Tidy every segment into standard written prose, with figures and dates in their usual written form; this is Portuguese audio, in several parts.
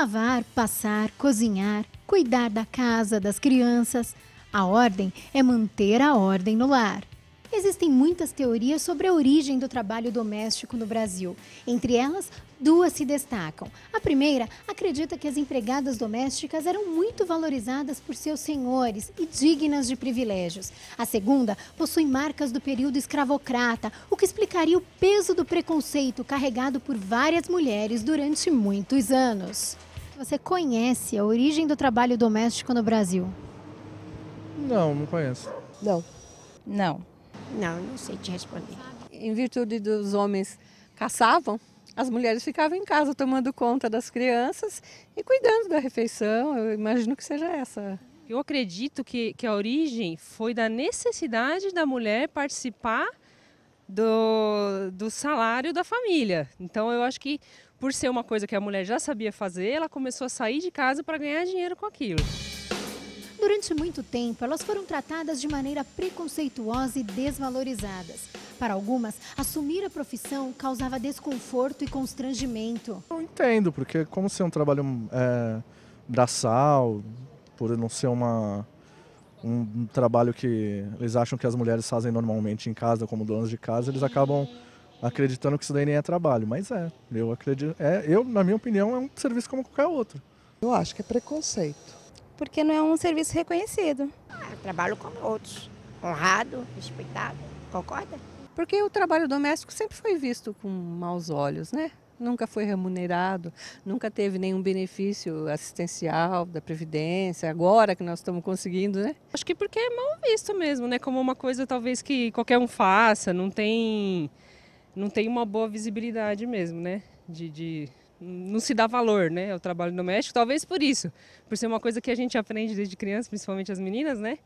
lavar, passar, cozinhar, cuidar da casa, das crianças. A ordem é manter a ordem no lar. Existem muitas teorias sobre a origem do trabalho doméstico no Brasil. Entre elas, duas se destacam. A primeira acredita que as empregadas domésticas eram muito valorizadas por seus senhores e dignas de privilégios. A segunda possui marcas do período escravocrata, o que explicaria o peso do preconceito carregado por várias mulheres durante muitos anos. Você conhece a origem do trabalho doméstico no Brasil? Não conheço. Não. Não sei te responder. Em virtude dos homens caçavam, as mulheres ficavam em casa tomando conta das crianças e cuidando da refeição. Eu imagino que seja essa. Eu acredito que a origem foi da necessidade da mulher participar do salário da família. Então eu acho que por ser uma coisa que a mulher já sabia fazer, ela começou a sair de casa para ganhar dinheiro com aquilo. Durante muito tempo, elas foram tratadas de maneira preconceituosa e desvalorizadas. Para algumas, assumir a profissão causava desconforto e constrangimento. Eu entendo, porque como ser um trabalho braçal, por não ser um trabalho que eles acham que as mulheres fazem normalmente em casa, como donas de casa, eles acabam acreditando que isso daí nem é trabalho. Mas eu acredito, na minha opinião, é um serviço como qualquer outro. Eu acho que é preconceito. Porque não é um serviço reconhecido. Trabalho como outros, honrado, respeitado, concorda? Porque o trabalho doméstico sempre foi visto com maus olhos, né? Nunca foi remunerado, nunca teve nenhum benefício assistencial da Previdência, agora que nós estamos conseguindo, né? Acho que porque é mal visto mesmo, né? Como uma coisa talvez que qualquer um faça, não tem uma boa visibilidade mesmo, né? Não se dá valor, né, ao trabalho doméstico, talvez por isso, por ser uma coisa que a gente aprende desde criança, principalmente as meninas, né?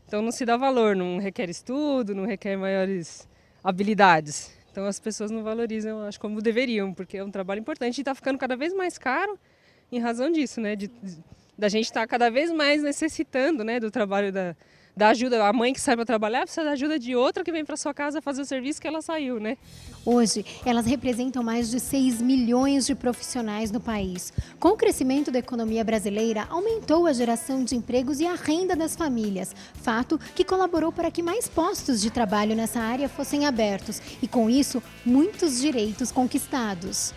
Então não se dá valor, não requer estudo, não requer maiores habilidades. Então as pessoas não valorizam, acho, como deveriam, porque é um trabalho importante e está ficando cada vez mais caro em razão disso, né? Da gente estar cada vez mais necessitando, né, do trabalho da ajuda. A mãe que sai para trabalhar precisa da ajuda de outra que vem para sua casa fazer o serviço que ela saiu, né? Hoje, elas representam mais de 6 milhões de profissionais no país. Com o crescimento da economia brasileira, aumentou a geração de empregos e a renda das famílias, fato que colaborou para que mais postos de trabalho nessa área fossem abertos e, com isso, muitos direitos conquistados.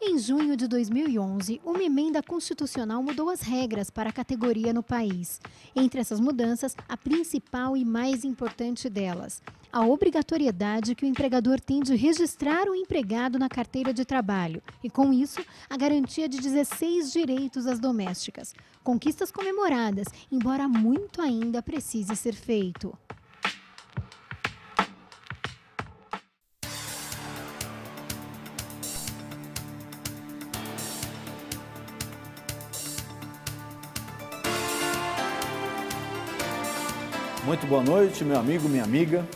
Em junho de 2011, uma emenda constitucional mudou as regras para a categoria no país. Entre essas mudanças, a principal e mais importante delas, a obrigatoriedade que o empregador tem de registrar o empregado na carteira de trabalho e, com isso, a garantia de 16 direitos às domésticas. Conquistas comemoradas, embora muito ainda precise ser feito. Muito boa noite, meu amigo, minha amiga.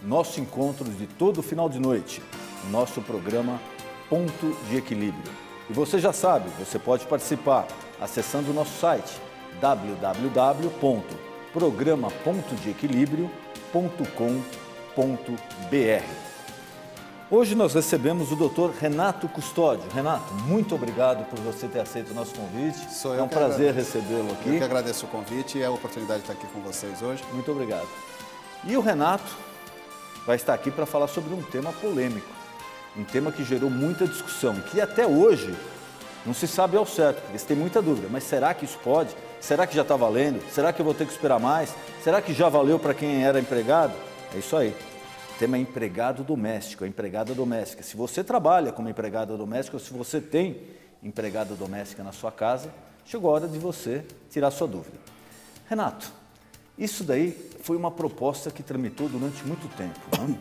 Nosso encontro de todo final de noite, nosso programa Ponto de Equilíbrio. E você já sabe, você pode participar acessando o nosso site www.programa.deequilibrio.com.br. Hoje nós recebemos o Dr. Renato Custódio. Renato, muito obrigado por você ter aceito o nosso convite. É um prazer recebê-lo aqui. Eu que agradeço o convite e a oportunidade de estar aqui com vocês hoje. Muito obrigado. E o Renato vai estar aqui para falar sobre um tema polêmico, um tema que gerou muita discussão, que até hoje não se sabe ao certo, porque se tem muita dúvida. Mas será que isso pode? Será que já está valendo? Será que eu vou ter que esperar mais? Será que já valeu para quem era empregado? É isso aí. O tema é empregado doméstico, é empregada doméstica. Se você trabalha como empregada doméstica ou se você tem empregada doméstica na sua casa, chegou a hora de você tirar sua dúvida. Renato, isso daí foi uma proposta que tramitou durante muito tempo, né?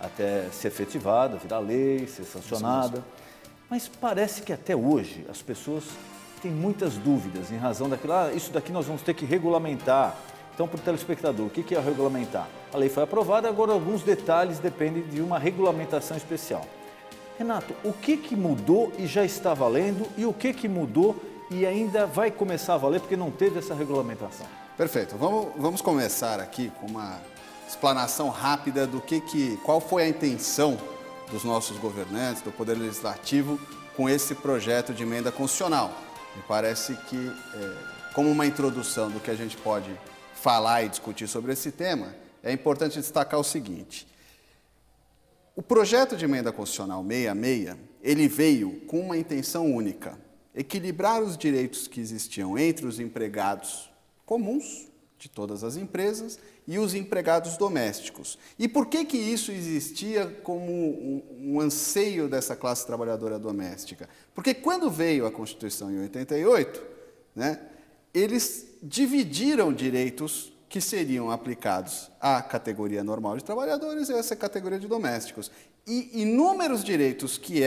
Até ser efetivada, virar lei, ser sancionada. Mas parece que até hoje as pessoas têm muitas dúvidas em razão daquilo. Isso daqui nós vamos ter que regulamentar. Então, para o telespectador, o que é regulamentar? A lei foi aprovada, agora alguns detalhes dependem de uma regulamentação especial. Renato, o que mudou e já está valendo e o que mudou e ainda vai começar a valer porque não teve essa regulamentação? Perfeito. Vamos começar aqui com uma explanação rápida do qual foi a intenção dos nossos governantes, do Poder Legislativo, com esse projeto de emenda constitucional. Me parece que, como uma introdução do que a gente pode falar e discutir sobre esse tema, é importante destacar o seguinte. O projeto de emenda constitucional 66, ele veio com uma intenção única: equilibrar os direitos que existiam entre os empregados comuns de todas as empresas e os empregados domésticos. E por que isso existia como um anseio dessa classe trabalhadora doméstica? Porque quando veio a Constituição em 88, né, eles dividiram direitos que seriam aplicados à categoria normal de trabalhadores e a essa categoria de domésticos. E inúmeros direitos que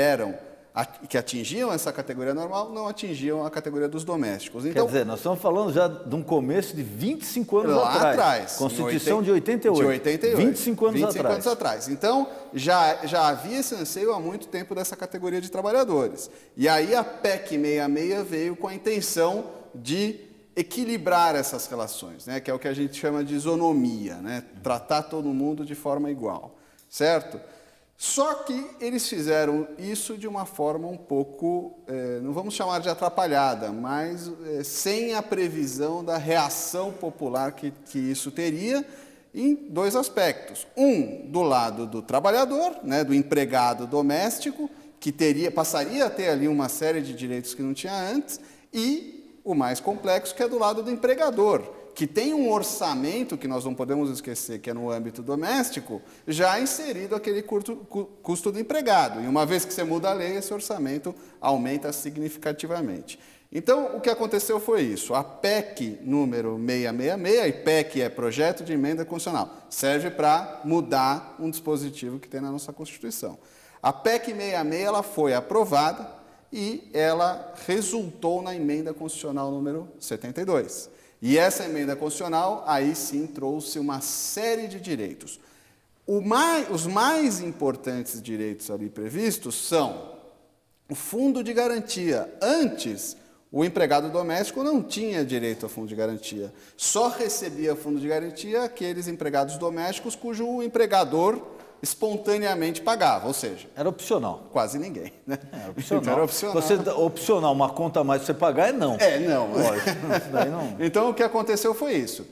atingiam essa categoria normal não atingiam a categoria dos domésticos. Então, quer dizer, nós estamos falando já de um começo de 25 anos lá atrás. Constituição de 88. De 88. 25 anos atrás. Anos atrás. Então, já havia esse anseio há muito tempo dessa categoria de trabalhadores. E aí a PEC 66 veio com a intenção de equilibrar essas relações, né? Que é o que a gente chama de isonomia, né? Tratar todo mundo de forma igual, certo? Só que eles fizeram isso de uma forma um pouco, não vamos chamar de atrapalhada, mas sem a previsão da reação popular que isso teria, em dois aspectos. Um, do lado do trabalhador, né, do empregado doméstico, que passaria a ter ali uma série de direitos que não tinha antes, e o mais complexo, que é do lado do empregador, que tem um orçamento, que nós não podemos esquecer, que é no âmbito doméstico, já inserido aquele custo do empregado. E uma vez que você muda a lei, esse orçamento aumenta significativamente. Então, o que aconteceu foi isso. A PEC número 666, e PEC é Projeto de Emenda Constitucional, serve para mudar um dispositivo que tem na nossa Constituição. A PEC 66 ela foi aprovada e ela resultou na Emenda Constitucional número 72. E essa emenda constitucional, aí sim, trouxe uma série de direitos. Os mais importantes direitos ali previstos são o fundo de garantia. Antes, o empregado doméstico não tinha direito ao fundo de garantia. Só recebia fundo de garantia aqueles empregados domésticos cujo empregador espontaneamente pagava, ou seja... Era opcional. Quase ninguém, né? Era opcional. Era opcional. Opcional, uma conta a mais para você pagar é não. Não. Lógico. Daí não. Então, o que aconteceu foi isso.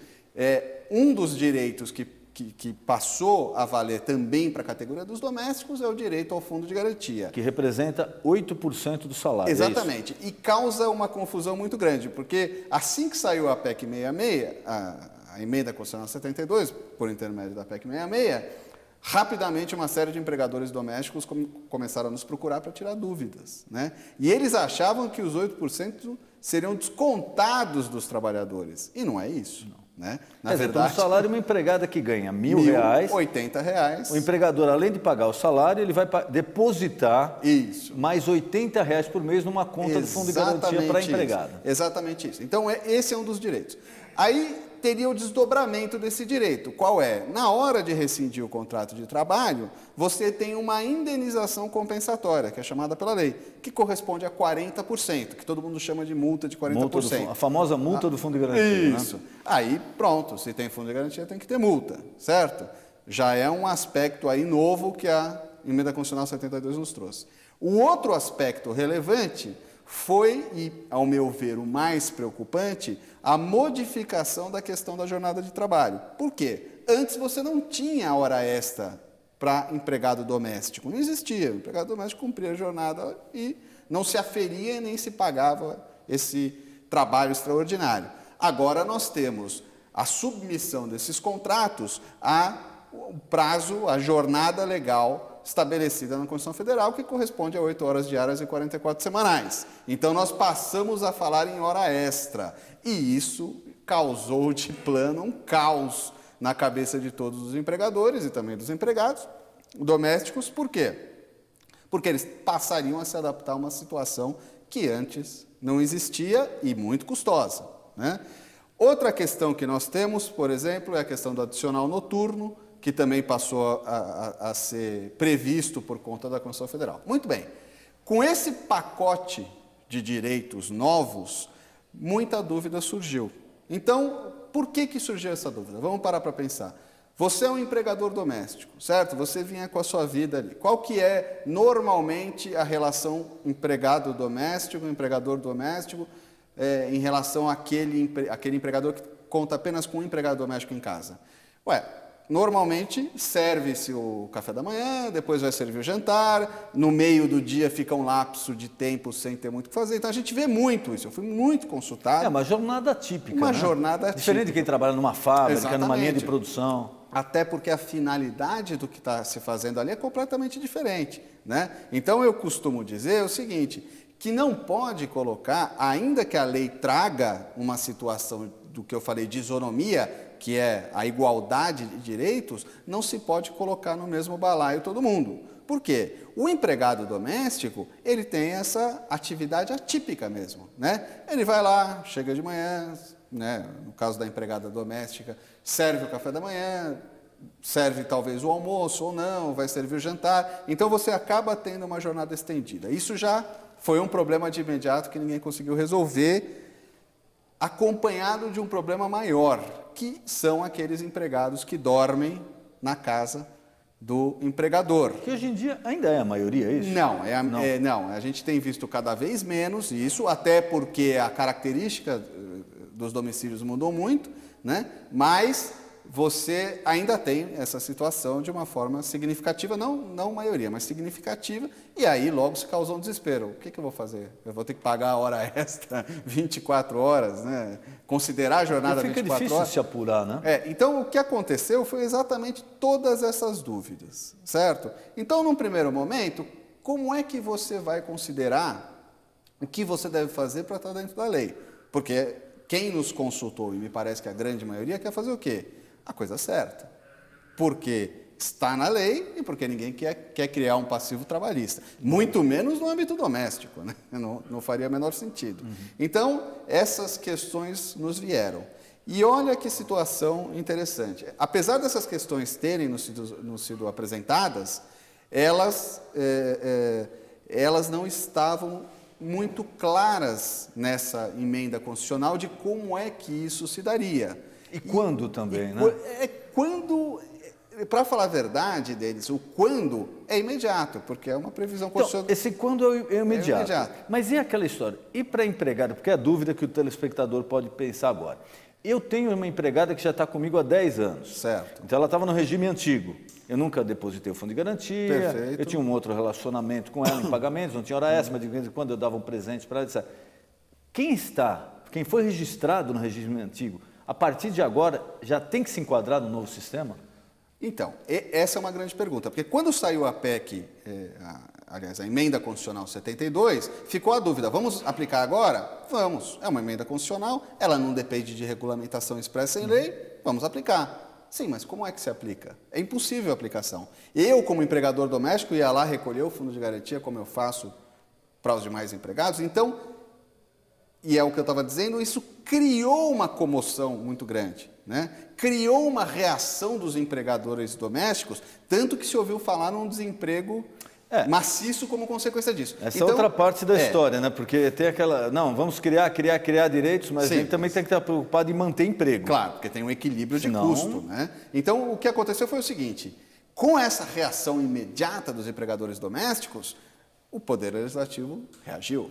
Um dos direitos que passou a valer também para a categoria dos domésticos é o direito ao fundo de garantia. Que representa 8% do salário. Exatamente. E causa uma confusão muito grande, porque assim que saiu a PEC 66, a Emenda Constitucional 72, por intermédio da PEC 66, rapidamente uma série de empregadores domésticos começaram a nos procurar para tirar dúvidas, né? E eles achavam que os 8% seriam descontados dos trabalhadores. E não é isso. Não. Né? Na verdade, então, o salário de uma empregada que ganha R$1.000, R$80. O empregador, além de pagar o salário, ele vai depositar mais R$80 por mês numa conta do fundo de garantia para a empregada. Exatamente isso. Então, esse é um dos direitos. Aí teria o desdobramento desse direito. Qual é? Na hora de rescindir o contrato de trabalho, você tem uma indenização compensatória, que é chamada pela lei, que corresponde a 40%, que todo mundo chama de multa de 40%. A famosa multa do fundo de garantia. Isso. Né? Aí, pronto, se tem fundo de garantia, tem que ter multa, certo? Já é um aspecto aí novo que a Emenda Constitucional 72 nos trouxe. O outro aspecto relevante foi, e ao meu ver o mais preocupante, a modificação da questão da jornada de trabalho. Por quê? Antes você não tinha hora extra para empregado doméstico. Não existia. O empregado doméstico cumpria a jornada e não se aferia nem se pagava esse trabalho extraordinário. Agora nós temos a submissão desses contratos ao prazo, à jornada legal estabelecida na Constituição Federal, que corresponde a 8 horas diárias e 44 semanais. Então, nós passamos a falar em hora extra. E isso causou, de plano, um caos na cabeça de todos os empregadores e também dos empregados domésticos. Por quê? Porque eles passariam a se adaptar a uma situação que antes não existia e muito custosa, né? Outra questão que nós temos, por exemplo, é a questão do adicional noturno, que também passou a ser previsto por conta da Constituição Federal. Muito bem, com esse pacote de direitos novos, muita dúvida surgiu. Então, por que surgiu essa dúvida? Vamos parar para pensar. Você é um empregador doméstico, certo? Você vinha com a sua vida ali. Qual que é, normalmente, a relação empregado doméstico, empregador doméstico, em relação àquele empregador que conta apenas com um empregado doméstico em casa? Ué, normalmente, serve-se o café da manhã, depois vai servir o jantar, no meio do dia fica um lapso de tempo sem ter muito o que fazer. Então, a gente vê muito isso. Eu fui muito consultado. É uma jornada típica, Uma né? jornada típica. Diferente de quem trabalha numa fábrica, numa linha de Exatamente. produção. Até porque a finalidade do que está se fazendo ali é completamente diferente, né? Então, eu costumo dizer o seguinte, que não pode colocar, ainda que a lei traga uma situação do que eu falei de isonomia, que é a igualdade de direitos, não se pode colocar no mesmo balaio todo mundo. Por quê? O empregado doméstico, ele tem essa atividade atípica mesmo, né? Ele vai lá, chega de manhã, né? No caso da empregada doméstica, serve o café da manhã, serve talvez o almoço ou não, vai servir o jantar. Então, você acaba tendo uma jornada estendida. Isso já foi um problema de imediato que ninguém conseguiu resolver, acompanhado de um problema maior, que são aqueles empregados que dormem na casa do empregador. Que hoje em dia ainda é a maioria, é isso? Não, não, a gente tem visto cada vez menos isso, até porque a característica dos domicílios mudou muito, né? Mas você ainda tem essa situação de uma forma significativa, não maioria, mas significativa, e aí logo se causou um desespero. O que eu vou fazer? Eu vou ter que pagar a hora extra, 24 horas, né? Considerar a jornada 24 horas. Fica difícil se apurar, né? Então, o que aconteceu foi exatamente todas essas dúvidas, certo? Então, num primeiro momento, como é que você vai considerar o que você deve fazer para estar dentro da lei? Porque quem nos consultou, e me parece que a grande maioria, quer fazer o quê? A coisa certa. Porque está na lei e porque ninguém quer criar um passivo trabalhista. Muito menos no âmbito doméstico, né? Não faria o menor sentido. Então, essas questões nos vieram. E olha que situação interessante. Apesar dessas questões terem nos sido apresentadas, elas não estavam muito claras nessa emenda constitucional de como é que isso se daria. E quando também, né? Para falar a verdade deles, o quando é imediato, porque é uma previsão constitucional. Então, esse quando é imediato. Mas e aquela história? E para a empregada? Porque é a dúvida que o telespectador pode pensar agora. Eu tenho uma empregada que já está comigo há 10 anos. Certo. Então, ela estava no regime antigo. Eu nunca depositei o fundo de garantia. Perfeito. Eu tinha um outro relacionamento com ela em pagamentos, não tinha hora extra, mas de vez em quando eu dava um presente para ela. Etc. Quem foi registrado no regime antigo, a partir de agora, já tem que se enquadrar no novo sistema? Então, essa é uma grande pergunta, porque quando saiu a PEC, aliás, a Emenda Constitucional 72, ficou a dúvida, vamos aplicar agora? Vamos, é uma emenda constitucional, ela não depende de regulamentação expressa em lei, vamos aplicar. Sim, mas como é que se aplica? É impossível a aplicação. Eu, como empregador doméstico, ia lá recolher o fundo de garantia, como eu faço para os demais empregados, então, e é o que eu estava dizendo, isso criou uma comoção muito grande, né? Criou uma reação dos empregadores domésticos, tanto que se ouviu falar num desemprego maciço como consequência disso. Essa é outra parte da história, né? Porque tem aquela... Não, vamos criar direitos, mas a gente também tem que estar preocupado em manter emprego. Claro, porque tem um equilíbrio de custo, né? Então, o que aconteceu foi o seguinte, com essa reação imediata dos empregadores domésticos, o Poder Legislativo reagiu.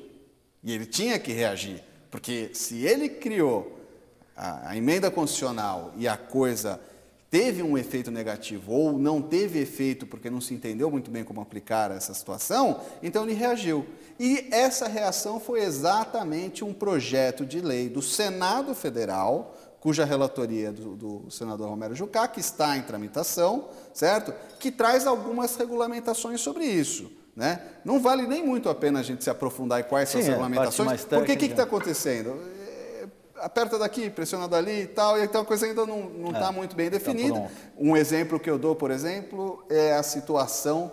E ele tinha que reagir, porque se ele criou a emenda constitucional e a coisa teve um efeito negativo ou não teve efeito porque não se entendeu muito bem como aplicar essa situação, então ele reagiu. E essa reação foi exatamente um projeto de lei do Senado Federal, cuja relatoria do senador Romero Jucá, que está em tramitação, certo? Que traz algumas regulamentações sobre isso. Né? Não vale nem muito a pena a gente se aprofundar em quais são as regulamentações, porque o que está acontecendo? Aperta daqui, pressiona dali e tal, e então a coisa ainda não está muito bem definida. Um exemplo que eu dou, por exemplo, é a situação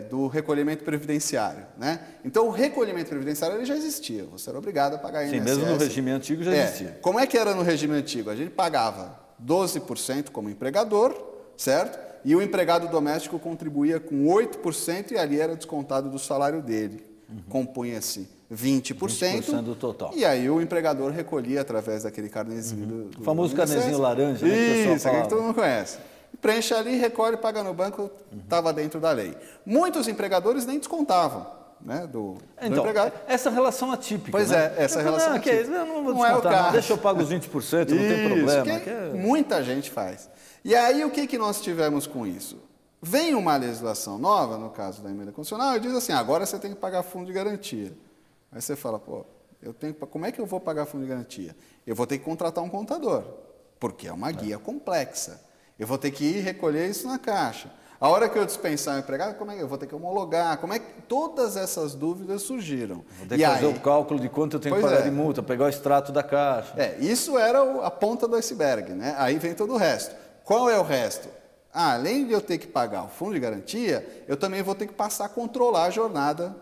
do recolhimento previdenciário. Né? Então, o recolhimento previdenciário ele já existia, você era obrigado a pagar INSS. Sim, mesmo no regime antigo já existia. Como é que era no regime antigo? A gente pagava 12% como empregador, certo? E o empregado doméstico contribuía com 8% e ali era descontado do salário dele. Compunha-se 20%. 20% do total. E aí o empregador recolhia através daquele carnezinho do O famoso INSS. carnezinho laranja, né, que o pessoal Isso, aquele que falava. todo mundo conhece. Preenche ali, recolhe, paga no banco, estava dentro da lei. Muitos empregadores nem descontavam, né, do Então, empregado. essa relação atípica. Pois né? é, essa relação atípica. Eu não vou Não é o descontar, não. caso. Deixa eu pagar os 20%, não tem problema. Que muita gente faz. E aí o que nós tivemos com isso? Vem uma legislação nova, no caso da emenda constitucional, e diz assim, agora você tem que pagar fundo de garantia. Aí você fala, pô, como é que eu vou pagar fundo de garantia? Eu vou ter que contratar um contador, porque é uma guia complexa. Eu vou ter que ir recolher isso na Caixa. A hora que eu dispensar o empregado, como é que eu vou ter que homologar? Como é que todas essas dúvidas surgiram? Vou ter que fazer o cálculo de quanto eu tenho que pagar de multa, pegar o extrato da Caixa. Isso era a ponta do iceberg, né? Aí vem todo o resto. Qual é o resto? Além de eu ter que pagar o fundo de garantia, eu também vou ter que passar a controlar a jornada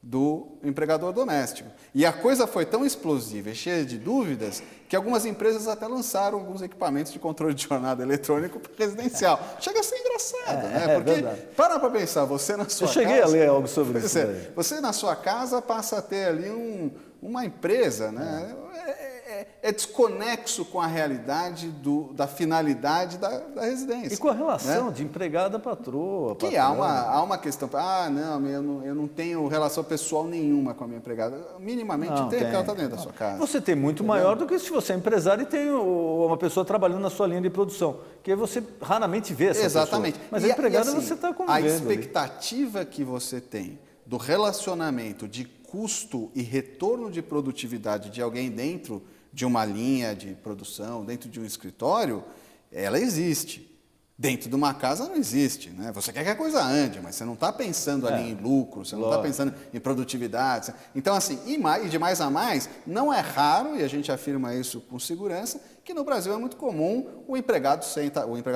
do empregador doméstico. E a coisa foi tão explosiva e cheia de dúvidas que algumas empresas até lançaram alguns equipamentos de controle de jornada eletrônico residencial. Chega a ser engraçado, né? Porque, para pensar, você na sua casa... Eu cheguei a ler algo sobre isso. Você na sua casa passa a ter ali uma empresa, né? É desconexo com a realidade da finalidade da residência. E com a relação, né, de empregada patroa. Que há uma questão, não, eu não tenho relação pessoal nenhuma com a minha empregada. Minimamente tem, porque ela está dentro da sua casa. Você tem muito maior do que se você é empresário e tem uma pessoa trabalhando na sua linha de produção. Que aí você raramente vê essa Exatamente. pessoa. Mas a empregada assim, você está convivendo. A expectativa ali que você tem do relacionamento de custo e retorno de produtividade de alguém dentro de uma linha de produção, dentro de um escritório, ela existe. Dentro de uma casa não existe, né? Você quer que a coisa ande, mas você não está pensando ali em lucro, você não está pensando em produtividade. Então, assim, e de mais a mais, não é raro, e a gente afirma isso com segurança, que no Brasil é muito comum o empregado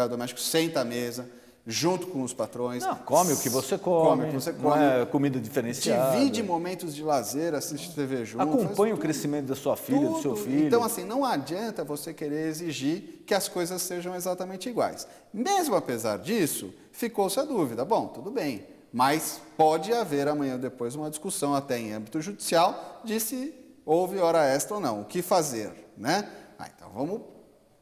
doméstico senta à mesa, junto com os patrões. Não, come o que você come, não é comida diferenciada. Divide momentos de lazer, assiste TV junto. Acompanha o crescimento da sua filha, do seu filho. Então, assim, não adianta você querer exigir que as coisas sejam exatamente iguais. Mesmo apesar disso, ficou-se a dúvida. Bom, tudo bem, mas pode haver amanhã ou depois uma discussão até em âmbito judicial de se houve hora extra ou não. O que fazer, né? Então, vamos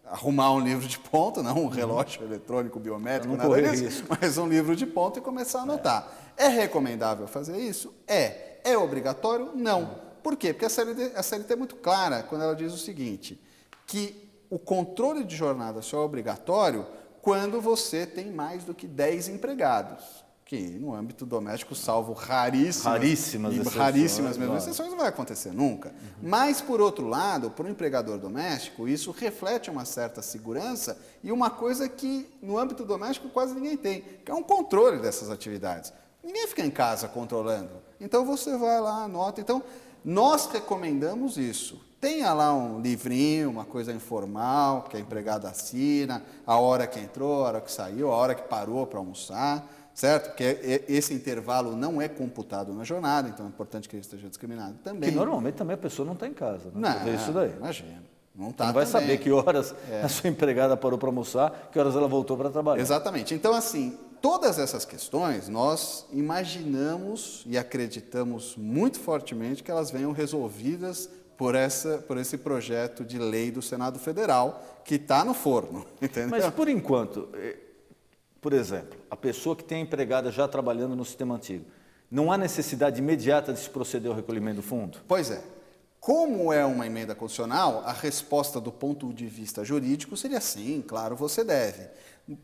arrumar um livro de ponto, não um relógio eletrônico biométrico, não correr disso, mas um livro de ponto e começar a anotar. É recomendável fazer isso? É obrigatório? Não. Por quê? Porque a CLT é muito clara quando ela diz o seguinte, que o controle de jornada só é obrigatório quando você tem mais do que 10 empregados. Que no âmbito doméstico, salvo raríssimas exceções, não vai acontecer nunca. Mas, por outro lado, para o empregador doméstico, isso reflete uma certa segurança e uma coisa que no âmbito doméstico quase ninguém tem, que é um controle dessas atividades. Ninguém fica em casa controlando. Então, você vai lá, anota. Então, nós recomendamos isso. Tenha lá um livrinho, uma coisa informal, que a empregada assina, a hora que entrou, a hora que saiu, a hora que parou para almoçar. Certo? Porque esse intervalo não é computado na jornada, então é importante que ele esteja discriminado também. Que normalmente também a pessoa não está em casa, né? Não, isso daí. Imagina. Não está. Não vai saber que horas a sua empregada parou para almoçar, que horas ela voltou para trabalhar. Exatamente. Então, assim, todas essas questões nós imaginamos e acreditamos muito fortemente que elas venham resolvidas por esse projeto de lei do Senado Federal, que está no forno. Entendeu? Mas, por enquanto... Por exemplo, a pessoa que tem a empregada já trabalhando no sistema antigo, não há necessidade imediata de se proceder ao recolhimento do fundo? Pois é. Como é uma emenda constitucional, a resposta do ponto de vista jurídico seria sim, claro, você deve.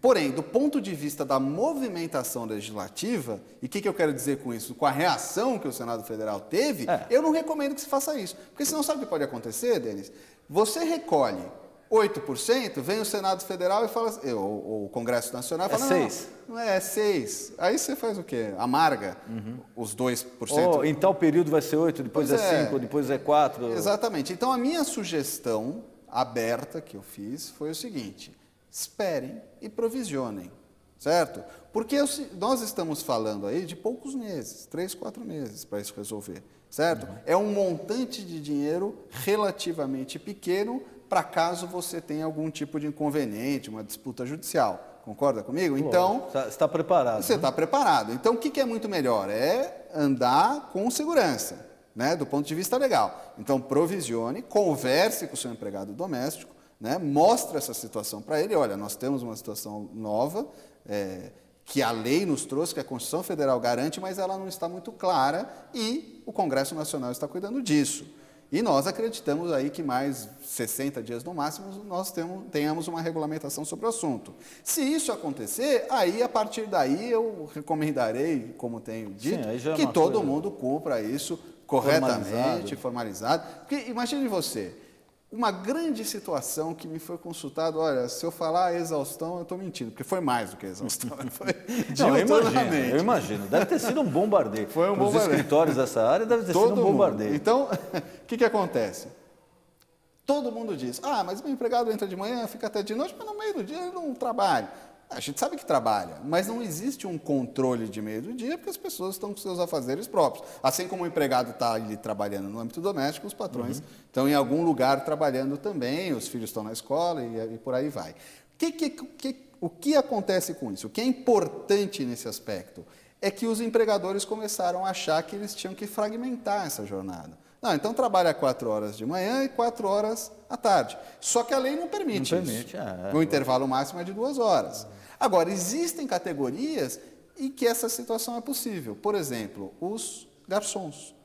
Porém, do ponto de vista da movimentação legislativa, e o que eu quero dizer com isso? Com a reação que o Senado Federal teve, eu não recomendo que se faça isso. Porque senão sabe o que pode acontecer, Denis? Você recolhe 8%, vem o Senado Federal e fala, ou o Congresso Nacional e fala, 6. Não é 6. Aí você faz o quê? Amarga os 2%. Em tal período vai ser 8, depois é 5, depois é 4. Exatamente. Então, a minha sugestão aberta que eu fiz foi o seguinte, esperem e provisionem, certo? Porque nós estamos falando aí de poucos meses, 3, 4 meses para isso resolver, certo? É um montante de dinheiro relativamente pequeno para caso você tenha algum tipo de inconveniente, uma disputa judicial. Concorda comigo? Então, você está preparado. Você está preparado. Então, o que é muito melhor? É andar com segurança. né, do ponto de vista legal. Então, provisione, converse com o seu empregado doméstico, né, mostre essa situação para ele. Olha, nós temos uma situação nova, que a lei nos trouxe, que a Constituição Federal garante, mas ela não está muito clara e o Congresso Nacional está cuidando disso. E nós acreditamos aí que mais 60 dias no máximo nós tenhamos uma regulamentação sobre o assunto. Se isso acontecer, aí a partir daí eu recomendarei, como tenho dito, que todo mundo cumpra isso corretamente, formalizado. Porque imagine você, uma grande situação que me foi consultado, olha, se eu falar exaustão, eu estou mentindo, porque foi mais do que exaustão. Foi eu imagino. Deve ter sido um bombardeio. Foi um bombardeio. Os escritórios dessa área deve ter sido um bombardeio. Então, o que acontece? Todo mundo diz, mas meu empregado entra de manhã, fica até de noite, mas no meio do dia ele não trabalha. A gente sabe que trabalha, mas não existe um controle de meio do dia porque as pessoas estão com seus afazeres próprios. Assim como o empregado está ali trabalhando no âmbito doméstico, os patrões estão em algum lugar trabalhando também, os filhos estão na escola e por aí vai. O que acontece com isso? O que é importante nesse aspecto é que os empregadores começaram a achar que eles tinham que fragmentar essa jornada. Não, então trabalha 4 horas de manhã e 4 horas à tarde. Só que a lei não permite isso. O intervalo máximo é de 2 horas. Agora, existem categorias em que essa situação é possível. Por exemplo, os garçons,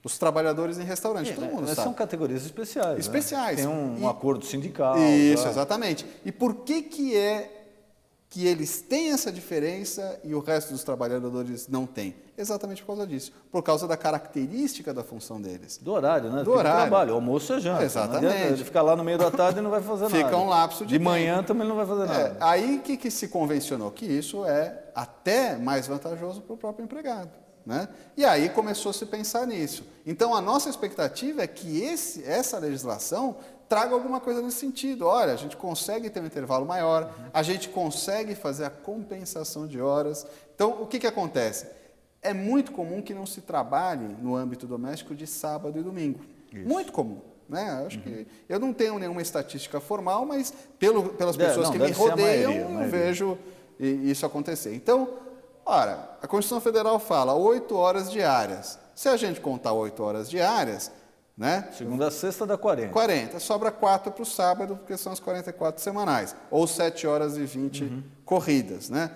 os trabalhadores em restaurante. Todo mundo sabe. São categorias especiais. Especiais. Né? Tem um acordo sindical. Isso, exatamente. E por que eles têm essa diferença e o resto dos trabalhadores não tem? Exatamente por causa disso. Por causa da característica da função deles. Do horário, né? Do horário. Trabalho, almoço é janta. Exatamente. Ele fica lá no meio da tarde e não vai fazer nada. Fica um lapso de manhã também não vai fazer nada. Aí o que se convencionou? Que isso é até mais vantajoso para o próprio empregado. Né? E aí começou a se pensar nisso. Então, a nossa expectativa é que essa legislação traga alguma coisa nesse sentido. Olha, a gente consegue ter um intervalo maior, a gente consegue fazer a compensação de horas. Então, o que acontece? É muito comum que não se trabalhe no âmbito doméstico de sábado e domingo. Isso. Muito comum. Né? Acho que eu não tenho nenhuma estatística formal, mas pelas pessoas que me rodeiam, eu vejo isso acontecer. Então, ora, a Constituição Federal fala 8 horas diárias. Se a gente contar 8 horas diárias, né? Segunda a sexta dá 40. 40. Sobra 4 para o sábado, porque são as 44 semanais. Ou 7 horas e 20 corridas, né?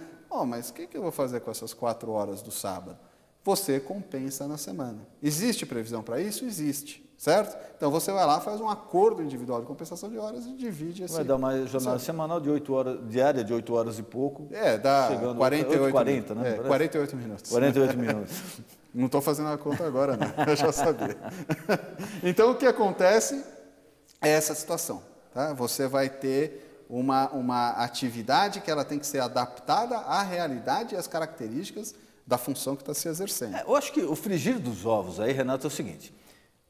Mas o que eu vou fazer com essas 4 horas do sábado? Você compensa na semana. Existe previsão para isso? Existe. Certo? Então, você vai lá, faz um acordo individual de compensação de horas e divide esse... Vai dar uma jornada semanal de 8 horas, diária de 8 horas e pouco. Dá 48 40, né? 48 minutos. 48 minutos. Não estou fazendo a conta agora, não. Eu já sabia. Então, o que acontece é essa situação. Tá? Você vai ter uma atividade que ela tem que ser adaptada à realidade e às características da função que está se exercendo. Eu acho que o frigir dos ovos aí, Renato, é o seguinte: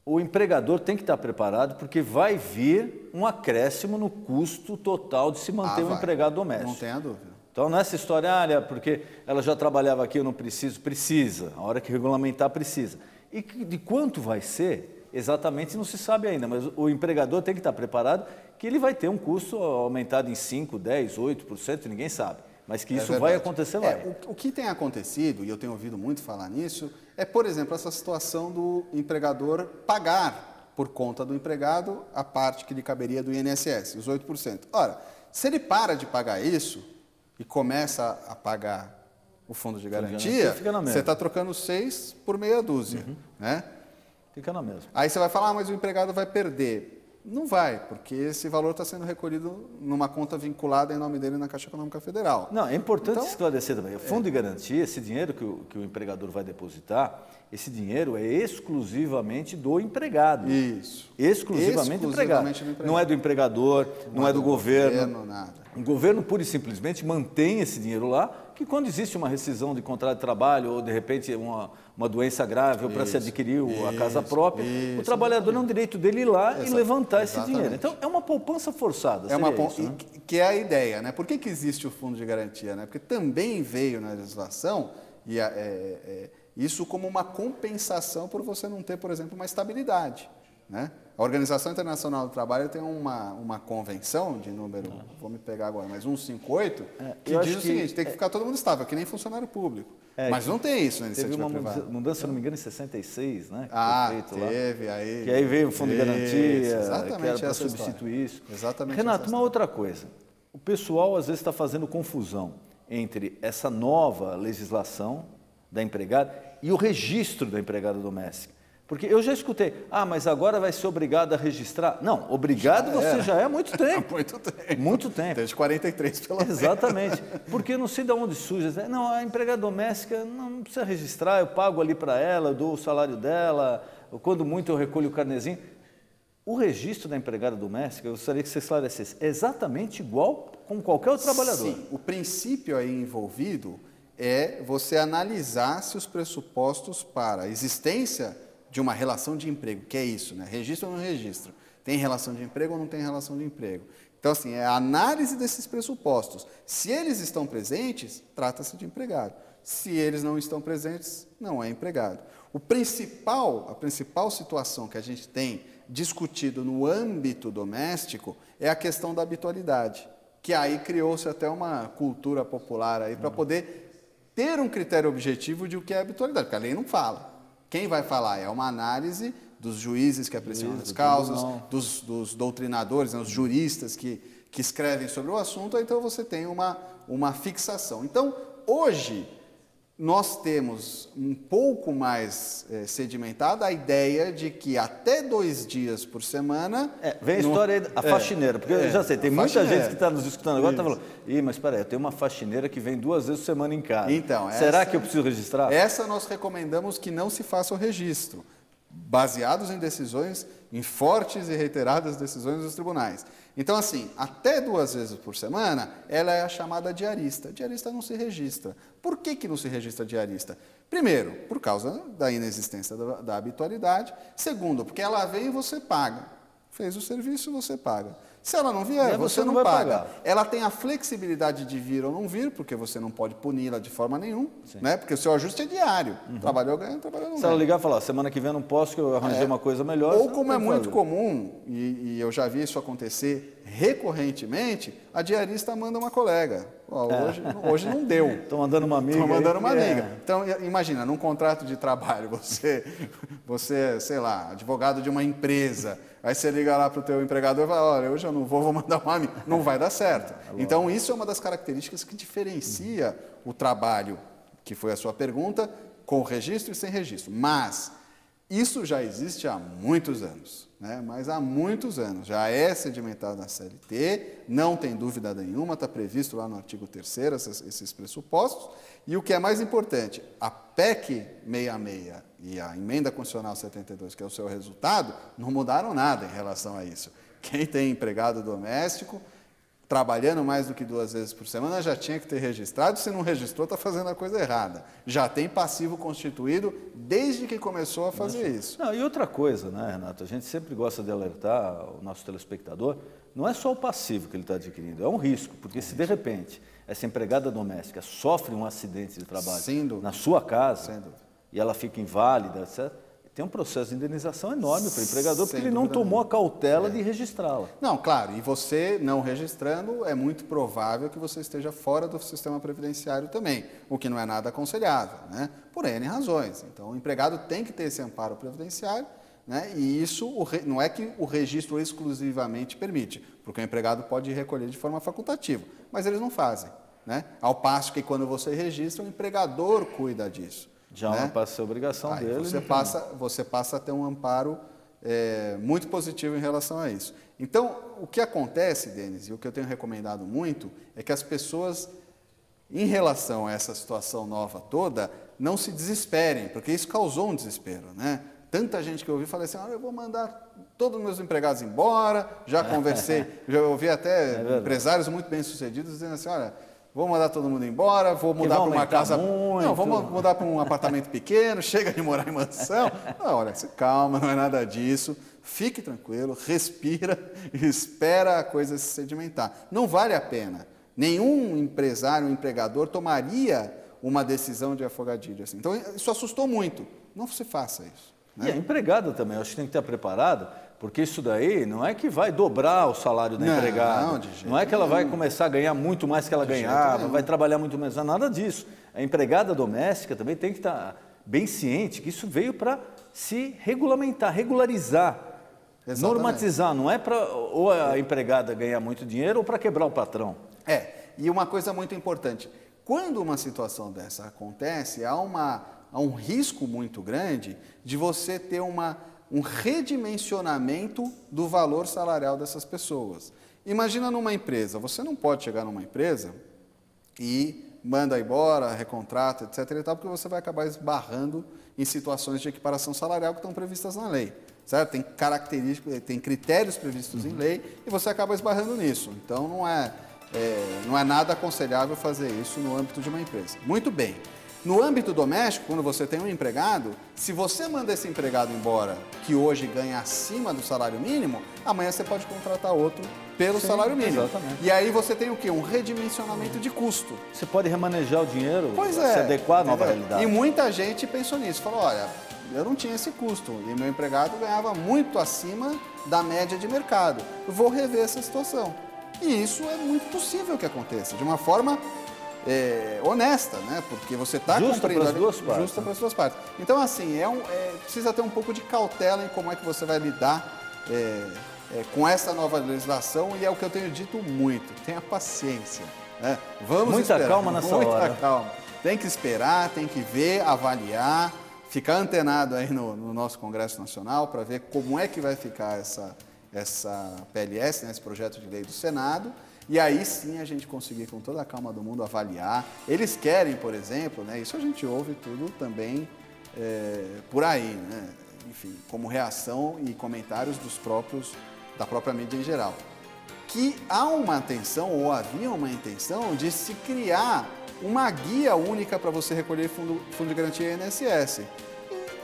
o empregador tem que estar preparado porque vai vir um acréscimo no custo total de se manter um empregado doméstico. Não tenha dúvida. Então, nessa história, porque ela já trabalhava aqui, eu não preciso, precisa. A hora que regulamentar, precisa. E de quanto vai ser, exatamente não se sabe ainda, mas o empregador tem que estar preparado que ele vai ter um custo aumentado em 5%, 10%, 8%, ninguém sabe. Mas que isso vai acontecer, vai. O que tem acontecido, e eu tenho ouvido muito falar nisso, é, por exemplo, essa situação do empregador pagar por conta do empregado a parte que lhe caberia do INSS, os 8%. Ora, se ele para de pagar isso e começa a pagar o fundo de garantia, você está trocando 6 por meia dúzia. Né? Fica na mesma. Aí você vai falar, mas o empregado vai perder. Não vai, porque esse valor está sendo recolhido numa conta vinculada em nome dele na Caixa Econômica Federal. Não, é importante esclarecer também. O fundo de garantia, esse dinheiro que o empregador vai depositar, esse dinheiro é exclusivamente do empregado. Isso. Exclusivamente do empregado. Não é do empregador, não é do governo. Nada. O governo, pura e simplesmente, mantém esse dinheiro lá, que quando existe uma rescisão de contrato de trabalho ou, de repente, uma doença grave ou para se adquirir a casa própria, o trabalhador é um direito dele ir lá e levantar esse dinheiro. Então, é uma poupança forçada. Que é a ideia, né? Por que existe o fundo de garantia? Né? Porque também veio na legislação isso como uma compensação por você não ter, por exemplo, uma estabilidade. Né? A Organização Internacional do Trabalho tem uma convenção de número, vou me pegar agora, mas 158, que diz o seguinte, tem que ficar todo mundo estável, que nem funcionário público. Mas não tem isso na iniciativa privada. Teve uma mudança, se não me engano, em 66, né? Teve aí. Que aí veio o Fundo de Garantia, exatamente, que era para substituir isso. Exatamente. Renato, uma outra coisa. O pessoal às vezes está fazendo confusão entre essa nova legislação da empregada e o registro da empregada doméstica. Porque eu já escutei, mas agora vai ser obrigado a registrar. Não, obrigado você já é há muito tempo. Muito tempo. Muito tempo. Desde 43, pelo menos. Exatamente. Porque não sei de onde surge. Não, a empregada doméstica não precisa registrar, eu pago ali para ela, eu dou o salário dela, quando muito eu recolho o carnezinho. O registro da empregada doméstica, eu gostaria que você esclarecesse, é exatamente igual com qualquer outro trabalhador. Sim, o princípio aí envolvido é você analisar se os pressupostos para a existência de uma relação de emprego, que é isso, né? Registro ou não registro? Tem relação de emprego ou não tem relação de emprego? Então, assim, é a análise desses pressupostos. Se eles estão presentes, trata-se de empregado. Se eles não estão presentes, não é empregado. A principal situação que a gente tem discutido no âmbito doméstico é a questão da habitualidade, que aí criou-se até uma cultura popular aí para poder ter um critério objetivo de o que é habitualidade, porque a lei não fala. Quem vai falar é uma análise dos juízes que apreciam as causas, dos doutrinadores, né, os juristas que escrevem sobre o assunto, então você tem uma fixação. Então, hoje, nós temos um pouco mais sedimentada a ideia de que até 2 dias por semana... vem a história aí, a faxineira, porque eu já sei, tem muita gente que está nos escutando agora e está falando, mas espera aí, eu tenho uma faxineira que vem 2 vezes por semana em casa. Então, será que eu preciso registrar? Essa nós recomendamos que não se faça o registro, baseados em decisões, em fortes e reiteradas decisões dos tribunais. Então, assim, até 2 vezes por semana, ela é a chamada diarista. Diarista não se registra. Por que não se registra diarista? Primeiro, por causa da inexistência da habitualidade. Segundo, porque ela vem e você paga. Fez o serviço, você paga. Se ela não vier, você não paga. Pagar. Ela tem a flexibilidade de vir ou não vir, porque você não pode puni-la de forma nenhuma, né? Porque o seu ajuste é diário. Trabalhou, ganha, trabalhou, não ganha. Se ela ligar e falar, semana que vem eu não posso, que eu arranjei uma coisa melhor. Ou como é muito comum, e eu já vi isso acontecer recorrentemente, a diarista manda uma colega. Hoje não deu. Estou mandando uma amiga. Estou mandando uma amiga. Então, imagina, num contrato de trabalho, você, sei lá, advogado de uma empresa, aí você liga lá para o teu empregador e fala, olha, hoje eu não vou mandar uma amiga. Não vai dar certo. Então, isso é uma das características que diferencia o trabalho, que foi a sua pergunta, com registro e sem registro. Mas isso já existe há muitos anos, né? Mas há muitos anos. Já é sedimentado na CLT, não tem dúvida nenhuma, está previsto lá no artigo 3º esses pressupostos. E o que é mais importante, a PEC 66 e a Emenda Constitucional 72, que é o seu resultado, não mudaram nada em relação a isso. Quem tem empregado doméstico, trabalhando mais do que 2 vezes por semana, já tinha que ter registrado. Se não registrou, está fazendo a coisa errada. Já tem passivo constituído desde que começou a fazer isso. Não, e outra coisa, né, Renato? A gente sempre gosta de alertar o nosso telespectador, não é só o passivo que ele está adquirindo, é um risco, porque se de repente essa empregada doméstica sofre um acidente de trabalho na sua casa e ela fica inválida, etc., tem um processo de indenização enorme para o empregador, porque ele não tomou a cautela de registrá-la. Não, claro, e você não registrando, é muito provável que você esteja fora do sistema previdenciário também, o que não é nada aconselhável, né? Por N razões. Então, o empregado tem que ter esse amparo previdenciário, né? E isso não é que o registro exclusivamente permite, porque o empregado pode recolher de forma facultativa, mas eles não fazem, né? Ao passo que quando você registra, o empregador cuida disso. Já né? passa a obrigação Aí dele. Você passa a ter um amparo muito positivo em relação a isso. Então, o que acontece, Denis, e o que eu tenho recomendado muito, é que as pessoas, em relação a essa situação nova toda, não se desesperem, porque isso causou um desespero, né? Tanta gente que eu ouvi falei assim, eu vou mandar todos os meus empregados embora, já conversei, já ouvi até empresários muito bem-sucedidos dizendo assim, olha, vou mandar todo mundo embora, vou mudar para uma casa... Não, vou mudar para um apartamento pequeno, chega de morar em mansão. Não, olha, calma, não é nada disso. Fique tranquilo, respira e espera a coisa se sedimentar. Não vale a pena. Nenhum empresário ou empregador tomaria uma decisão de afogadilho assim. Então, isso assustou muito. Não se faça isso. Né? E a empregada também, eu acho que tem que estar preparada, Porque isso daí não é que vai dobrar o salário da empregada. Não é que ela vai começar a ganhar muito mais que ela ganhava, vai trabalhar muito menos, nada disso. A empregada doméstica também tem que estar bem ciente que isso veio para se regulamentar, regularizar, normatizar. Não é para ou a empregada ganhar muito dinheiro ou para quebrar o patrão. E uma coisa muito importante, quando uma situação dessa acontece, há um risco muito grande de você ter um redimensionamento do valor salarial dessas pessoas. Imagina numa empresa, você não pode chegar numa empresa e manda embora, recontrata, etc. e tal, porque você vai acabar esbarrando em situações de equiparação salarial que estão previstas na lei. Certo? Tem características, tem critérios previstos em lei e você acaba esbarrando nisso. Então não é nada aconselhável fazer isso no âmbito de uma empresa. Muito bem. No âmbito doméstico, quando você tem um empregado, se você manda esse empregado embora, que hoje ganha acima do salário mínimo, amanhã você pode contratar outro pelo salário mínimo. Exatamente. E aí você tem o quê? Um redimensionamento de custo. Você pode remanejar o dinheiro, se é, adequar à nova realidade. E muita gente pensou nisso, falou, olha, eu não tinha esse custo e meu empregado ganhava muito acima da média de mercado. Eu vou rever essa situação. E isso é muito possível que aconteça, de uma forma honesta, né? Porque você está cumprindo justa para as duas partes. Então, assim, precisa ter um pouco de cautela em como é que você vai lidar com essa nova legislação, e é o que eu tenho dito muito, tenha paciência. Né? Vamos muita esperar, calma nessa hora. Muita calma. Tem que esperar, tem que ver, avaliar, ficar antenado aí no nosso Congresso Nacional para ver como é que vai ficar essa PLS, né, esse projeto de lei do Senado, e aí sim a gente conseguir com toda a calma do mundo avaliar. Eles querem, por exemplo, né, isso a gente ouve tudo também por aí, né, enfim, como reação e comentários da própria mídia em geral, que há uma intenção, ou havia uma intenção, de se criar uma guia única para você recolher fundo de garantia INSS.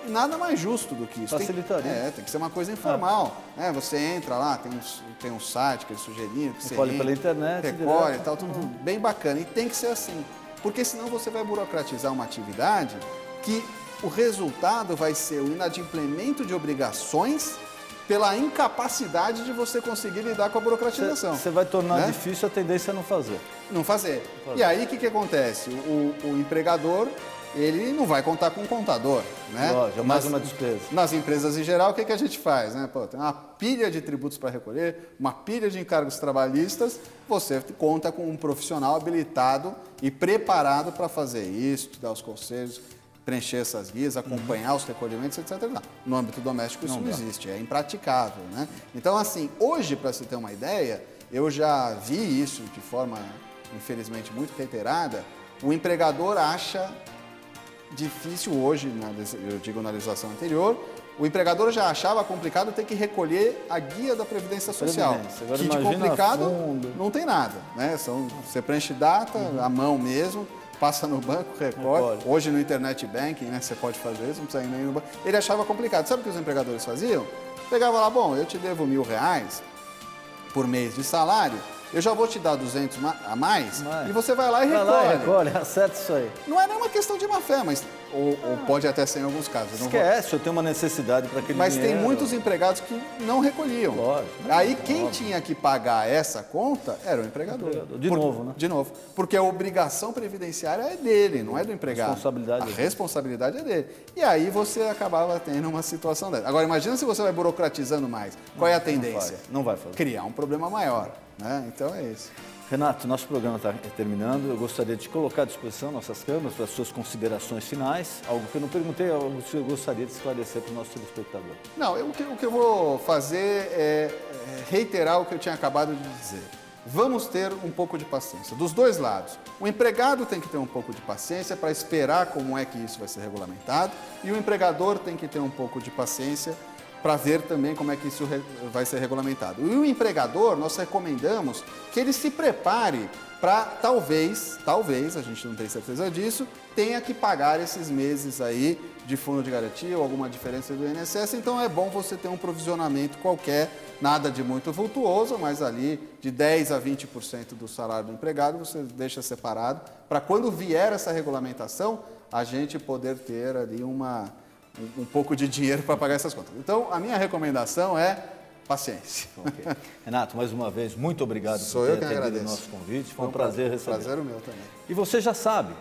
Nada mais justo do que isso. Facilitaria. Tem que ser uma coisa informal. Né? Você entra lá, tem um site que eles sugeriram, que você recolhe pela internet, recolhe e tal, tudo bem bacana. E tem que ser assim. Porque senão você vai burocratizar uma atividade que o resultado vai ser o inadimplemento de obrigações pela incapacidade de você conseguir lidar com a burocratização. Você vai tornar difícil a tendência a não fazer. Não fazer. E aí o que acontece? O empregador, ele não vai contar com um contador, né? Lógico, mais uma despesa. Nas empresas em geral, o que a gente faz? Né? Pô, tem uma pilha de tributos para recolher, uma pilha de encargos trabalhistas, você conta com um profissional habilitado e preparado para fazer isso, te dar os conselhos, preencher essas guias, acompanhar os recolhimentos, etc. No âmbito doméstico isso não existe, é impraticável, né? Então, assim, hoje, para se ter uma ideia, eu já vi isso de forma, infelizmente, muito reiterada, o empregador acha difícil hoje, eu digo na legislação anterior, o empregador já achava complicado ter que recolher a guia da Previdência Social. Agora que de complicado não tem nada, né? Você preenche data, à mão mesmo, passa no banco, recolhe. Hoje no Internet Banking, né, você pode fazer isso, não precisa ir nem no banco. Ele achava complicado. Sabe o que os empregadores faziam? Pegava lá, bom, eu te devo R$1.000 por mês de salário, eu já vou te dar 200 a mais e você vai lá e recolhe. Vai lá e recolhe, acerta isso aí. Não é nenhuma questão de má fé, mas ou pode até ser em alguns casos. Esquece, eu tenho uma necessidade para aquele dinheiro. Mas tem muitos empregados que não recolhiam. Lógico. Aí quem tinha que pagar essa conta era o empregador. Novo, né? De novo. Porque a obrigação previdenciária é dele, não é do empregado. A responsabilidade é dele. E aí você acabava tendo uma situação dessa. Agora, imagina se você vai burocratizando mais. Qual é a tendência? Não vai fazer. Criar um problema maior. Né? Então é isso. Renato, nosso programa está terminando. Eu gostaria de te colocar à disposição nossas câmeras para as suas considerações finais. Algo que eu não perguntei, algo que eu gostaria de esclarecer para o nosso telespectador. Não, o que eu vou fazer é reiterar o que eu tinha acabado de dizer. Vamos ter um pouco de paciência, dos dois lados. O empregado tem que ter um pouco de paciência para esperar como é que isso vai ser regulamentado, e o empregador tem que ter um pouco de paciência para ver também como é que isso vai ser regulamentado. E o empregador, nós recomendamos que ele se prepare para talvez, a gente não tem certeza disso, tenha que pagar esses meses aí de fundo de garantia ou alguma diferença do INSS, então é bom você ter um provisionamento qualquer, nada de muito vultuoso, mas ali de 10% a 20% do salário do empregado você deixa separado, para quando vier essa regulamentação, a gente poder ter ali um pouco de dinheiro para pagar essas contas. Então, a minha recomendação é paciência. Okay. Renato, mais uma vez, muito obrigado Sou por eu ter quem atendido o agradeço. nosso convite. Foi um prazer receber. Prazer o meu também. E você já sabe,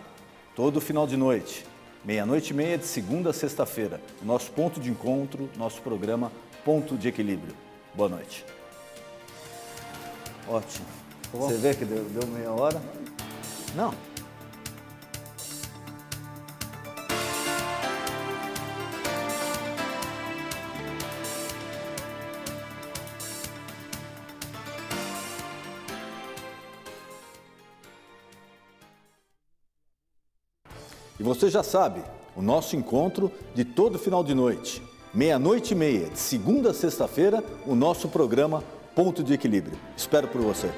todo final de noite, 00:30 de segunda a sexta-feira, o nosso ponto de encontro, nosso programa Ponto de Equilíbrio. Boa noite. Ótimo. Você vê que deu meia hora? Não. E você já sabe, o nosso encontro de todo final de noite, 00:30, de segunda a sexta-feira, o nosso programa Ponto de Equilíbrio. Espero por você.